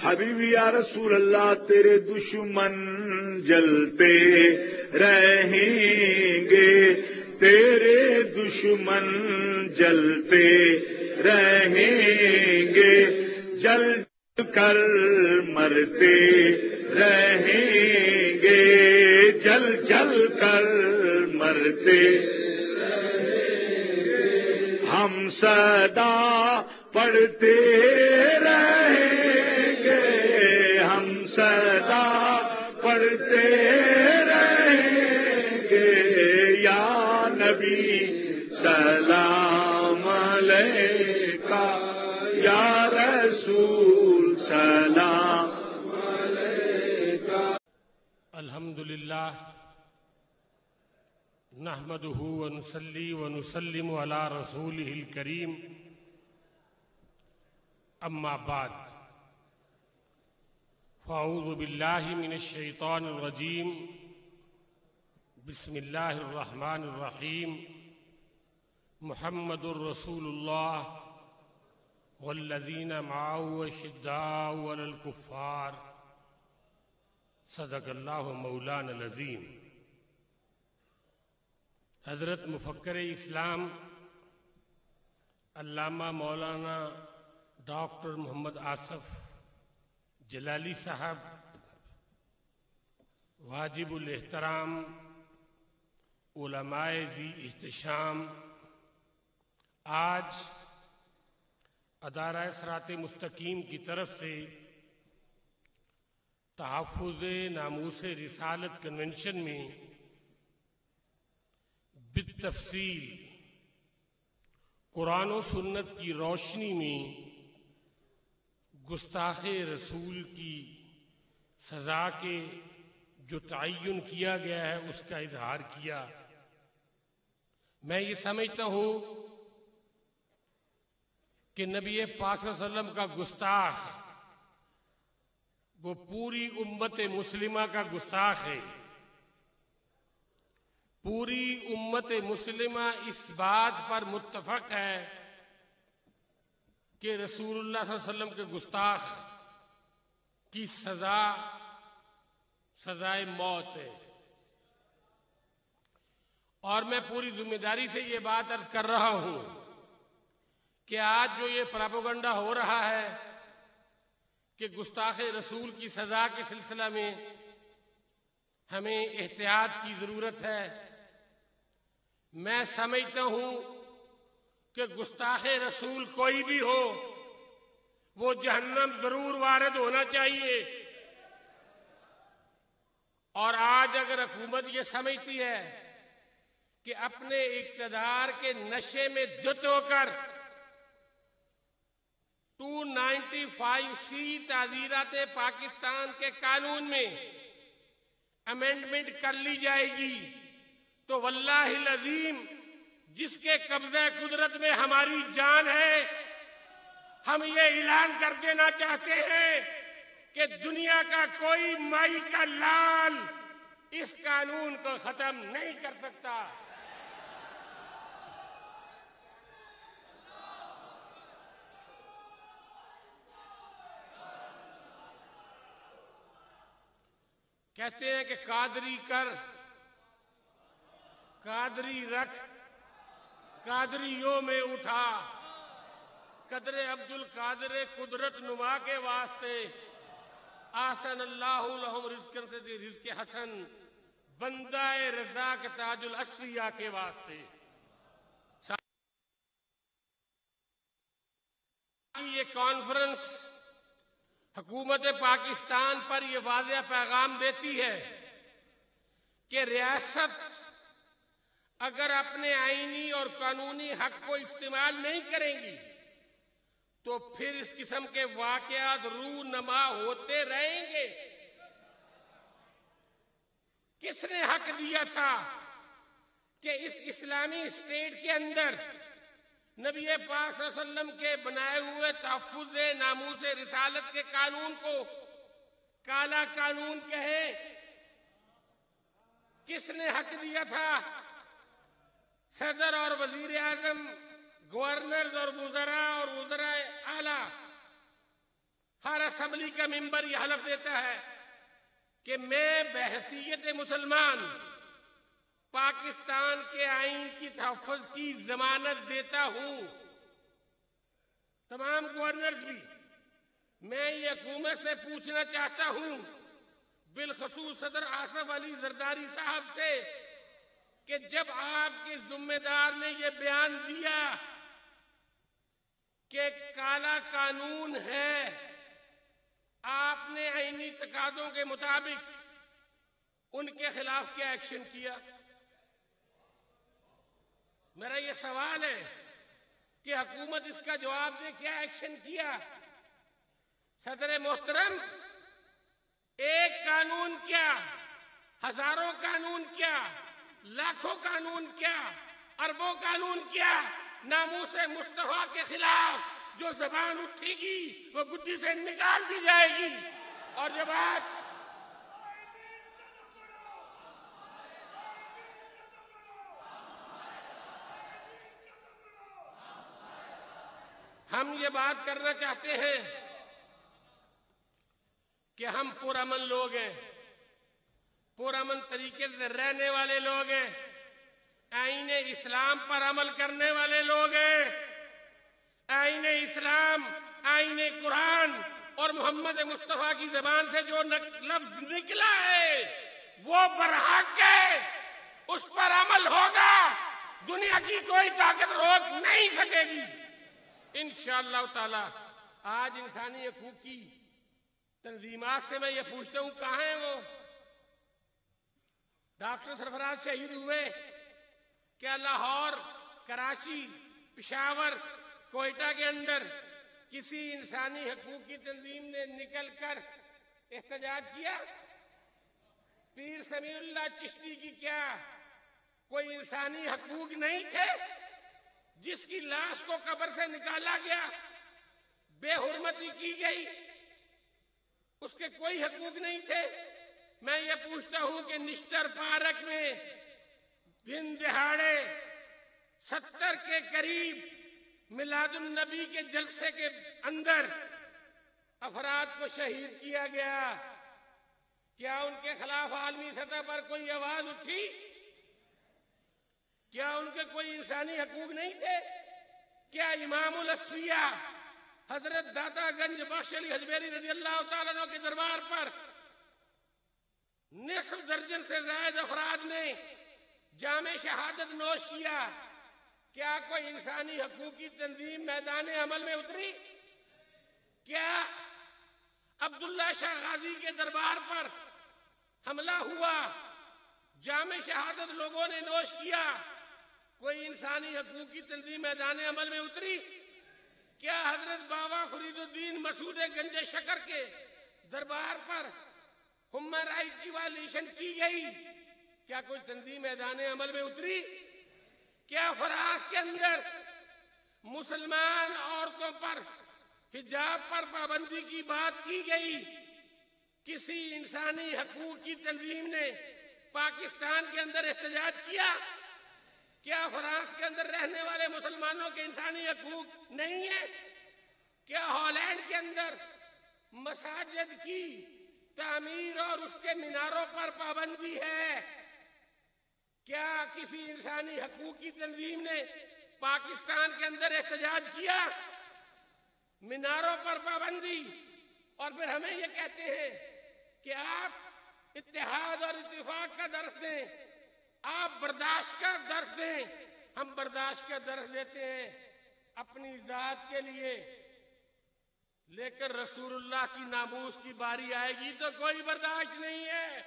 حبیبی یا رسول اللہ تیرے دشمن جلتے رہیں گے، تیرے دشمن جلتے رہیں گے، جل کر مرتے رہیں گے، جل جل کر مرتے رہیں گے، ہم صدا پڑھتے رہیں گے، ہم صدا پڑھتے رہیں گے، یا نبی سلام علیکہ، یا رسول سلام علیکہ۔ الحمدللہ نحمدہ ونصلی ونسلم علی رسولہ الکریم، اما بعد فاعوذ باللہ من الشیطان الرجیم، بسم اللہ الرحمن الرحیم، محمد الرسول اللہ والذین معه اشداء علی الکفار، صدق اللہ مولانا العظیم۔ حضرت مفکر اسلام علامہ مولانا ڈاکٹر محمد آصف جلالی صاحب، واجب الاحترام علماء ذی احتشام، آج ادارہ صراط مستقیم کی طرف سے تحفظ ناموس رسالت کنونشن میں بالتفصیل قرآن و سنت کی روشنی میں گستاخ رسول کی سزا کے جو تعین کیا گیا ہے اس کا اظہار کیا۔ میں یہ سمجھتا ہوں کہ نبی پاک صلی اللہ علیہ وسلم کا گستاخ وہ پوری امت مسلمہ کا گستاخ ہے۔ پوری امت مسلمہ اس بات پر متفق ہے کہ رسول اللہ صلی اللہ علیہ وسلم کے گستاخ کی سزائے موت ہے۔ اور میں پوری ذمہ داری سے یہ بات عرض کر رہا ہوں کہ آج جو یہ پراپیگنڈا ہو رہا ہے کہ گستاخ رسول کی سزا کے سلسلہ میں ہمیں احتیاط کی ضرورت ہے، میں سمجھتا ہوں کہ گستاخ رسول کوئی بھی ہو وہ جہنم ضرور وارد ہونا چاہیے۔ اور آج اگر حکومت یہ سمجھتی ہے کہ اپنے اقتدار کے نشے میں دھت ہو کر 295C تعزیرات پاکستان کے قانون میں امینڈمنٹ کر لی جائے گی تو واللہ العظیم جس کے قبضہ قدرت میں ہماری جان ہے، ہم یہ اعلان کر دینا چاہتے ہیں کہ دنیا کا کوئی مائی کا لال اس قانون کو ختم نہیں کر سکتا۔ کہتے ہیں کہ قادری کر، قادری رکھ، قادریوں میں اٹھا، قدر عبد القادر قدرت نما کے واسطے، آسن اللہ لہم رزقن سے رزق حسن، بندہ رضا کے تاج الاشفیاء کے واسطے۔ یہ کانفرنس حکومت پاکستان پر یہ واضح پیغام دیتی ہے کہ ریاست اگر اپنے آئینی اور قانونی حق کو استعمال نہیں کریں گی تو پھر اس قسم کے واقعات رونما ہوتے رہیں گے۔ کس نے حق دیا تھا کہ اس اسلامی اسٹیٹ کے اندر نبی پاک صلی اللہ علیہ وسلم کے بنائے ہوئے تحفظ ناموس رسالت کے قانون کو کالا قانون کہیں؟ کس نے حق دیا تھا؟ صدر اور وزیر اعظم، گورنرز اور وزراء اعلیٰ، ہر اسمبلی کا ممبر یہ حلف دیتا ہے کہ میں بحیثیت مسلمان پاکستان کے آئین کی تحفظ کی ضمانت دیتا ہوں. تمام گورنرز بھی میں یہ حکومت سے پوچھنا چاہتا ہوں، بالخصوص صدر آصف علی زرداری صاحب سے، کہ جب آپ کے ذمہ دار نے یہ بیان دیا کہ کالا قانون ہے، آپ نے آئینی تقاضوں کے مطابق ان کے خلاف کیا ایکشن کیا؟ میرا یہ سوال ہے کہ حکومت اس کا جواب دے، کیا ایکشن کیا؟ صدر محترم، ایک قانون کیا، ہزاروں قانون کیا، لاکھوں قانون کیا، اربوں قانون کیا، ناموس مصطفیٰ کے خلاف جو زبان اٹھے گی وہ گدی سے نکال دی جائے گی. اور یہ بات ہم یہ بات کرنا چاہتے ہیں کہ ہم پرامن لوگ ہیں، پرامن طریقے سے رہنے والے لوگ ہیں، آئین اسلام پر عمل کرنے والے لوگ ہیں. آئین اسلام، آئین قرآن اور محمد مصطفیٰ کی زبان سے جو لفظ نکلا ہے وہ برحق ہے، اس پر عمل ہوگا، دنیا کی کوئی طاقت روک نہیں سکے گی انشاءاللہ تعالی. آج انسانی حقوق کی تنظیمات سے میں یہ پوچھتا ہوں، کہاں ہیں وہ؟ ڈاکٹر سرفراز شہید ہوئے، کیا لاہور، کراچی، پشاور، کوئٹہ کے اندر کسی انسانی حقوق کی تنظیم نے نکل کر احتجاج کیا؟ پیر سمیع اللہ چشتی کی کیا کوئی انسانی حقوق نہیں تھے؟ جس کی لاش کو قبر سے نکالا گیا، بے حرمتی کی گئی، اس کے کوئی حقوق نہیں تھے؟ میں یہ پوچھتا ہوں کہ نشتر پارک میں دن دہاڑے 70 کے قریب میلاد النبی کے جلسے کے اندر افراد کو شہید کیا گیا، کیا ان کے خلاف عالمی سطح پر کوئی آواز اٹھی؟ کیا ان کے کوئی انسانی حقوق نہیں تھے؟ کیا امام الاسفیاء حضرت داتا گنج بخش علی حجویری رضی اللہ تعالیٰ عنہ کے دربار پر نصف درجن سے زائد افراد نے جام شہادت نوش کیا؟ کیا کوئی انسانی حقوق کی تنظیم میدان عمل میں اتری؟ کیا عبداللہ شاہ غازی کے دربار پر حملہ ہوا، جام شہادت لوگوں نے نوش کیا، کوئی انسانی حقوق کی تنظیم میدان عمل میں اتری؟ کیا حضرت بابا فرید الدین مسعود گنج شکر کے دربار پر ہیومن رائٹ کی وائلیشن کی گئی؟ کیا کوئی تنظیم میدان عمل میں اتری؟ کیا فراز کے اندر مسلمان عورتوں پر حجاب پر پابندی کی بات کی گئی؟ کسی انسانی حقوق کی تنظیم نے پاکستان کے اندر احتجاج کیا؟ کیا فراز کے اندر رہنے والے مسلمانوں کے انسانی حقوق نہیں ہیں؟ کیا ہالینڈ کے اندر مساجد کی تعمیر اور اس کے میناروں پر پابندی ہے؟ کیا کسی انسانی حقوق کی تنظیم نے پاکستان کے اندر احتجاج کیا؟ میناروں پر پابندی، اور پھر ہمیں یہ کہتے ہیں کہ آپ اتحاد اور اتفاق کا درس دیں، آپ برداشت کا درس دیں. ہم برداشت کا درس دیتے ہیں اپنی ذات کے لیے، لیکن رسول اللہ کی ناموس کی باری آئے گی تو کوئی برداشت نہیں ہے.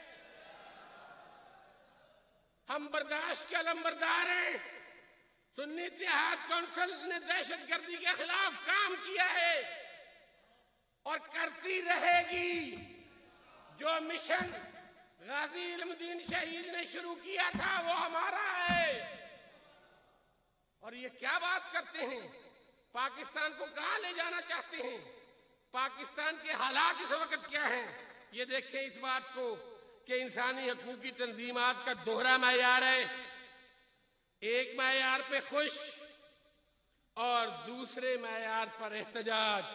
ہم برداشت کے علمبردار ہیں. سنی اتحاد کونسل نے دہشت گردی کے خلاف کام کیا ہے اور کرتی رہے گی. جو مشن غازی علم الدین شہید نے شروع کیا تھا وہ ہمارا ہے. اور یہ کیا بات کرتے ہیں؟ پاکستان کو کہاں لے جانا چاہتے ہیں؟ پاکستان کے حالات اس وقت کیا ہیں؟ یہ دیکھیں اس بات کو کہ انسانی حقوق کی تنظیمات کا دوہرا معیار ہے. ایک معیار پہ خوش اور دوسرے معیار پر احتجاج.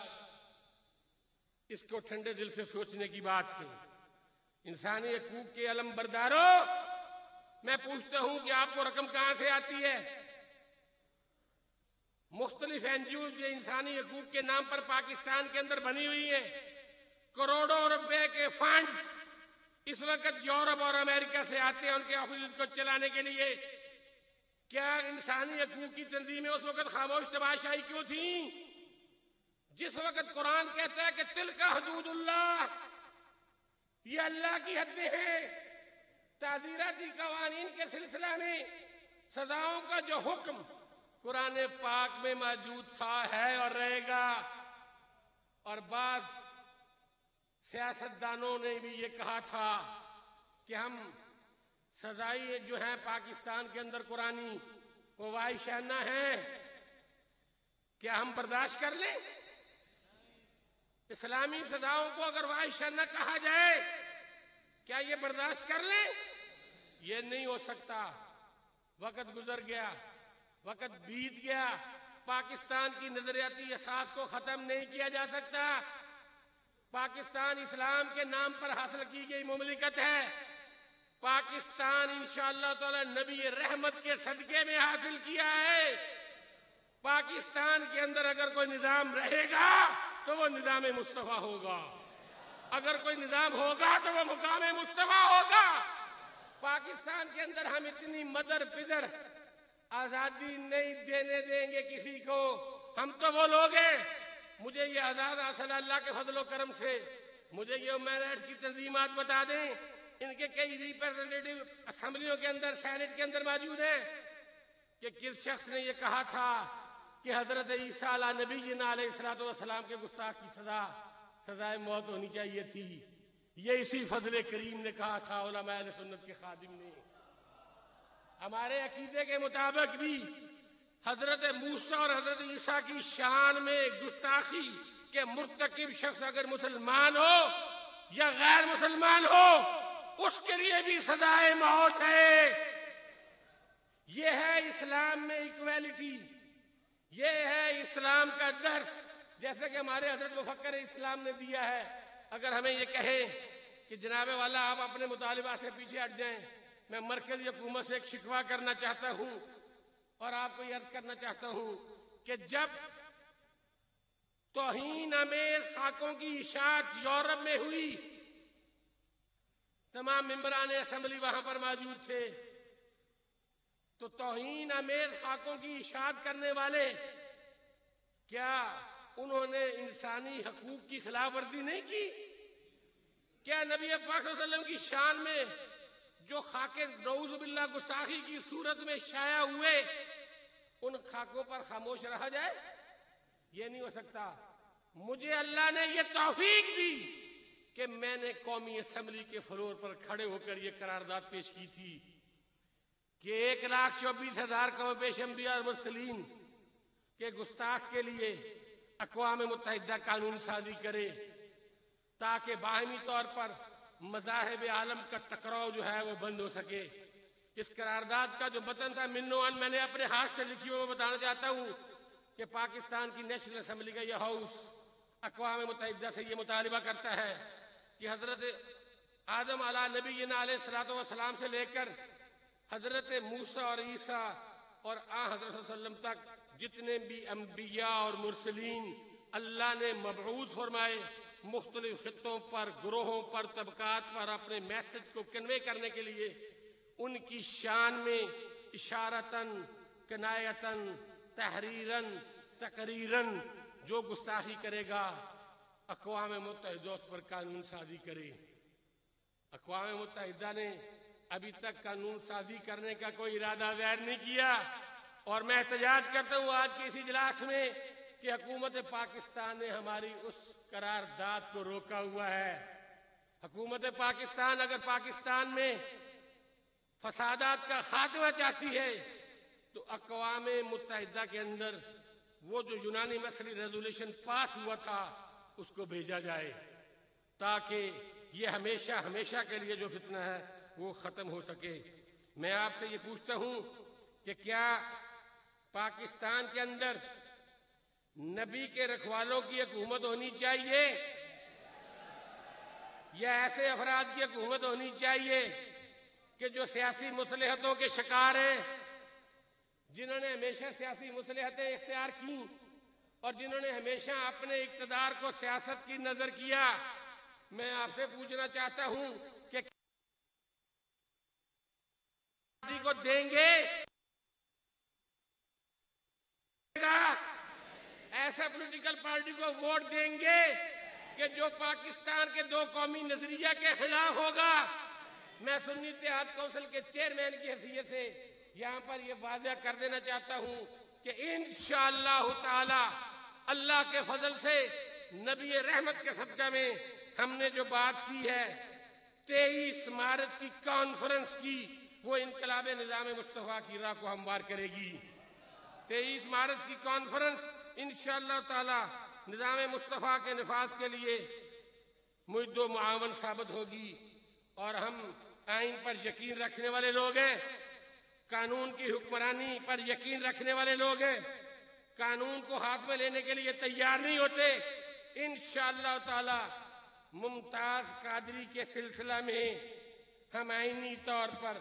اس کو ٹھنڈے دل سے سوچنے کی بات ہے۔ انسانی حقوق کے علم برداروں، میں پوچھتا ہوں کہ آپ کو رقم کہاں سے آتی ہے؟ مختلف این جی او جو انسانی حقوق کے نام پر پاکستان کے اندر بنی ہوئی ہیں، کروڑوں روپے کے فنڈز اس وقت یورپ اور امریکہ سے آتے ہیں ان کے آفیسز کو چلانے کے لیے۔ کیا انسانی حقوق کی تنظیمیں اس وقت خاموش تماشائی کیوں تھیں؟ جس وقت قرآن کہتا ہے کہ تلک حدود اللہ، یہ اللہ کی حدیں ہیں، تعزیراتی قوانین کے سلسلہ میں سزاؤں کا جو حکم قرآن پاک میں موجود تھا، ہے اور رہے گا۔ اور بعض سیاستدانوں نے بھی یہ کہا تھا کہ ہم سزائی جو ہیں پاکستان کے اندر قرآنی وہ وحشیانہ ہیں، کیا ہم برداشت کر لیں؟ اسلامی سزاؤں کو اگر وحشیانہ کہا جائے کیا یہ برداشت کر لیں؟ یہ نہیں ہو سکتا۔ وقت گزر گیا، وقت بیت گیا، پاکستان کی نظریاتی اساس کو ختم نہیں کیا جا سکتا۔ پاکستان اسلام کے نام پر حاصل کی گئی مملکت ہے۔ پاکستان انشاءاللہ تعالی نبی رحمت کے صدقے میں حاصل کیا ہے۔ پاکستان کے اندر اگر کوئی نظام رہے گا تو وہ نظام مصطفیٰ ہوگا، اگر کوئی نظام ہوگا تو وہ مقام مصطفیٰ ہوگا۔ پاکستان کے اندر ہم اتنی مدر پدر آزادی نہیں دینے دیں گے کسی کو۔ ہم تو وہ لوگ ہیں، مجھے یہ آزاد حاصل اللہ کے فضل و کرم سے، مجھے یہ ہیومن رائٹس کی تنظیمات بتا دیں، ان کے کئی ریپرزنٹیٹیو اسمبلیوں کے اندر، سینٹ کے اندر موجود ہیں، کہ کس شخص نے یہ کہا تھا کہ حضرت عیسیٰ علیہ نبی علیہ السلام کے گستاخ کی سزائے موت ہونی چاہیے تھی۔ یہ اسی فضل کریم نے کہا تھا، علماء اہل سنت کے خادم نے۔ ہمارے عقیدے کے مطابق بھی حضرت موسیٰ اور حضرت عیسیٰ کی شان میں گستاخی کے مرتکب شخص اگر مسلمان ہو یا غیر مسلمان ہو، اس کے لیے بھی سزائے موت ہے۔ یہ ہے اسلام میں ایکویلٹی، یہ ہے اسلام کا درس، جیسے کہ ہمارے حضرت مفکر اسلام نے دیا ہے۔ اگر ہمیں یہ کہیں کہ جناب والا آپ اپنے مطالبہ سے پیچھے ہٹ جائیں، میں مرکزی حکومت سے ایک شکوہ کرنا چاہتا ہوں اور آپ کو یہ عرض کرنا چاہتا ہوں کہ جب توہین آمیز خاکوں کی اشاعت یورپ میں ہوئی، تمام ممبران اسمبلی وہاں پر موجود تھے، تو توہین آمیز خاکوں کی اشاعت کرنے والے کیا انہوں نے انسانی حقوق کی خلاف ورزی نہیں کی؟ کیا نبی پاک صلی اللہ علیہ وسلم کی شان میں جو خاکے نعوذ باللہ گستاخی کی صورت میں شائع ہوئے، ان خاکوں پر خاموش رہا جائے؟ یہ نہیں ہو سکتا۔ مجھے اللہ نے یہ توفیق دی کہ میں نے قومی اسمبلی کے فلور پر کھڑے ہو کر یہ قرارداد پیش کی تھی کہ 1,24,000 قوم پیش انبیاء اور مرسلین کے گستاخ کے لیے اقوام متحدہ قانون سازی کرے تاکہ باہمی طور پر مذاہب عالم کا ٹکراؤ جو ہے وہ بند ہو سکے۔ اس قرارداد کا جو متن تھا منوان میں نے اپنے ہاتھ سے لکھی ہوئی بتانا چاہتا ہوں کہ پاکستان کی نیشنل اسمبلی کا یہ ہاؤس اقوام متحدہ سے یہ مطالبہ کرتا ہے کہ حضرت آدم علیہ نبی علیہ السلام سے لے کر حضرت موسیٰ اور عیسیٰ اور حضرت صلی اللہ علیہ وسلم تک جتنے بھی انبیاء اور مرسلین اللہ نے مبعوث فرمائے، مختلف خطوں پر، گروہوں پر، طبقات پر اپنے میسج کو کنوے کرنے کے لیے، ان کی شان میں اشارتاً، کنایتاً، تحریراً، تقریراً جو گستاخی کرے گا، اقوام متحدہ اس پر قانون سازی کرے۔ اقوام متحدہ نے ابھی تک قانون سازی کرنے کا کوئی ارادہ ظاہر نہیں کیا، اور میں احتجاج کرتا ہوں آج کے اسی اجلاس میں کہ حکومت پاکستان نے ہماری اس قرارداد کو روکا ہوا ہے۔ حکومت پاکستان اگر پاکستان میں فسادات کا خاتمہ چاہتی ہے تو اقوام متحدہ کے اندر وہ جو یونانی مسئلہ ریزولوشن پاس ہوا تھا اس کو بھیجا جائے تاکہ یہ ہمیشہ ہمیشہ کے لیے جو فتنہ ہے وہ ختم ہو سکے۔ میں آپ سے یہ پوچھتا ہوں کہ کیا پاکستان کے اندر نبی کے رکھوالوں کی حکومت ہونی چاہیے؟ یہ ایسے افراد کی حکومت ہونی چاہیے کہ جو سیاسی مصلحتوں کے شکار ہیں، جنہوں نے ہمیشہ سیاسی مصلحتیں اختیار کی اور جنہوں نے ہمیشہ اپنے اقتدار کو سیاست کی نظر کیا۔ میں آپ سے پوچھنا چاہتا ہوں کہ پارٹی کو دیں گے ایسا پولیٹیکل پارٹی کو ووٹ دیں گے کہ جو پاکستان کے دو قومی نظریہ کے خلاف ہوگا؟ میں سنی اتحاد کونسل کے چیئرمین کی حیثیت سے یہاں پر یہ واضح کر دینا چاہتا ہوں کہ انشاءاللہ تعالی اللہ کے فضل سے نبی رحمت کے صدقہ میں ہم نے جو بات کی ہے 23 مارچ کی کانفرنس کی، وہ انقلاب نظام مصطفیٰ کی راہ کو ہموار کرے گی۔ 23 مارچ کی کانفرنس انشاءاللہ تعالی نظام مصطفیٰ کے نفاذ کے لیے معد و معاون ثابت ہوگی، اور ہم آئین پر یقین رکھنے والے لوگ ہیں، قانون کی حکمرانی پر یقین رکھنے والے لوگ ہیں، قانون کو ہاتھ میں لینے کے لیے تیار نہیں ہوتے۔ انشاءاللہ تعالی ممتاز قادری کے سلسلہ میں ہم آئینی طور پر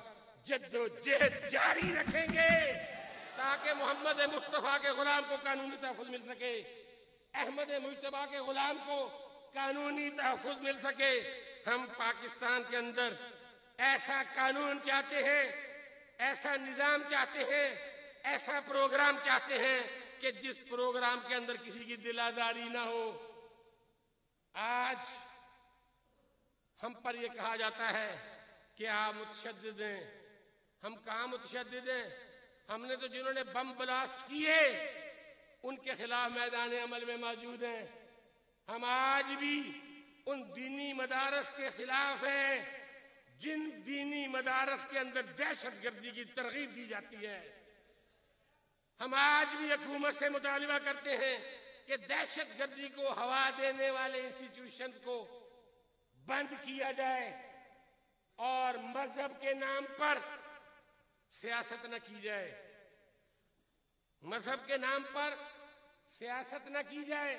جد و جہد جاری رکھیں گے تاکہ محمد مصطفیٰ کے غلام کو قانونی تحفظ مل سکے، احمد مجتبیٰ کے غلام کو قانونی تحفظ مل سکے۔ ہم پاکستان کے اندر ایسا قانون چاہتے ہیں، ایسا نظام چاہتے ہیں، ایسا پروگرام چاہتے ہیں کہ جس پروگرام کے اندر کسی کی دل آزاری نہ ہو۔ آج ہم پر یہ کہا جاتا ہے کہ آپ متشدد ہیں۔ ہم کہاں متشدد ہیں؟ ہم نے تو جنہوں نے بم بلاسٹ کیے ان کے خلاف میدان عمل میں موجود ہیں۔ ہم آج بھی ان دینی مدارس کے خلاف ہیں جن دینی مدارس کے اندر دہشت گردی کی ترغیب دی جاتی ہے۔ ہم آج بھی حکومت سے مطالبہ کرتے ہیں کہ دہشت گردی کو ہوا دینے والے انسٹیٹیوشنز کو بند کیا جائے اور مذہب کے نام پر سیاست نہ کی جائے۔ مذہب کے نام پر سیاست نہ کی جائے۔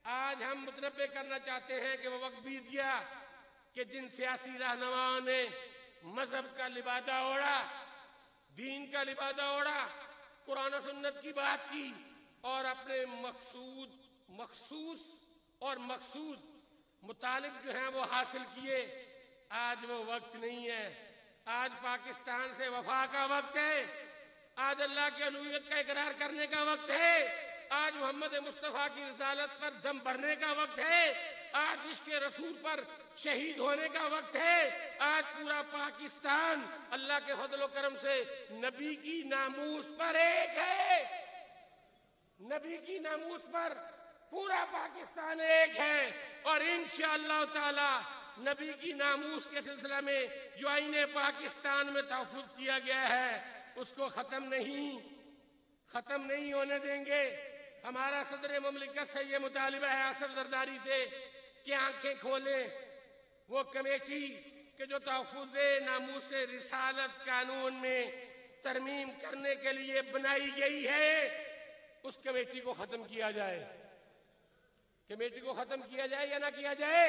آج ہم متنبہ کرنا چاہتے ہیں کہ وہ وقت بیت گیا کہ جن سیاسی رہنماؤں نے مذہب کا لبادہ اوڑھا، دین کا لبادہ اوڑھا، قرآن و سنت کی بات کی اور اپنے مخصوص اور مقصود مطالب جو ہیں وہ حاصل کیے، آج وہ وقت نہیں ہے۔ آج پاکستان سے وفا کا وقت ہے، آج اللہ کی الوہیت کا اقرار کرنے کا وقت ہے، آج محمد مصطفیٰ کی رسالت پر دم بھرنے کا وقت ہے، آج عشق رسول پر شہید ہونے کا وقت ہے۔ آج پورا پاکستان اللہ کے فضل و کرم سے نبی کی ناموس پر ایک ہے، نبی کی ناموس پر پورا پاکستان ایک ہے، اور انشاءاللہ تعالی نبی کی ناموس کے سلسلہ میں جو آئین پاکستان میں تحفظ کیا گیا ہے اس کو ختم نہیں ہونے دیں گے۔ ہمارا صدر مملکت سے یہ مطالبہ ہے آصف زرداری سے کہ آنکھیں کھولیں۔ وہ کمیٹی کہ جو تحفظ ناموس رسالت قانون میں ترمیم کرنے کے لیے بنائی گئی ہے، اس کمیٹی کو ختم کیا جائے۔ کمیٹی کو ختم کیا جائے یا نہ کیا جائے؟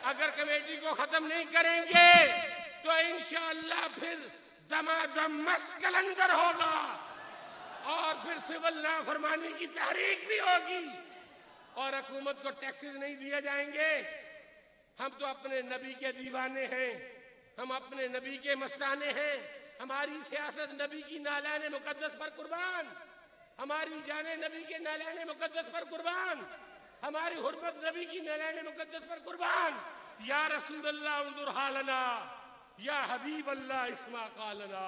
اگر کمیٹی کو ختم نہیں کریں گے تو انشاءاللہ پھر دمادم مسکل اندر ہوگا اور پھر سول نافرمانی کی تحریک بھی ہوگی اور حکومت کو ٹیکسز نہیں دیے جائیں گے۔ ہم تو اپنے نبی کے دیوانے ہیں، ہم اپنے نبی کے مستانے ہیں۔ ہماری سیاست نبی کی نالان مقدس پر قربان، ہماری جانیں نبی کے نالان مقدس پر قربان، ہماری حرمت نبی کی نالان مقدس پر قربان۔ یا رسول اللہ انظر حالنا، یا حبیب اللہ اسمع قالنا۔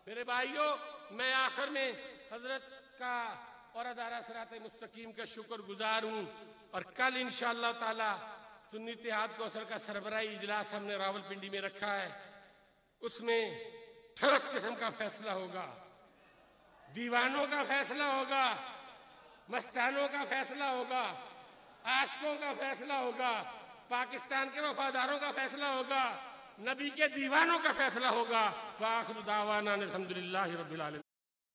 میرے بھائیوں، میں آخر میں حضرت کا اور ادارہ صراط مستقیم کا شکر گزار ہوں، اور کل انشاءاللہ تعالی سنی اتحاد کونسل کا سربراہی اجلاس ہم نے راول پنڈی میں رکھا ہے، اس میں ٹھوس قسم کا فیصلہ ہوگا، دیوانوں کا فیصلہ ہوگا، مستانوں کا فیصلہ ہوگا، عاشقوں کا فیصلہ ہوگا، پاکستان کے وفاداروں کا فیصلہ ہوگا، نبی کے دیوانوں کا فیصلہ ہوگا۔ وآخر دعوانا الحمدللہ رب العالمین۔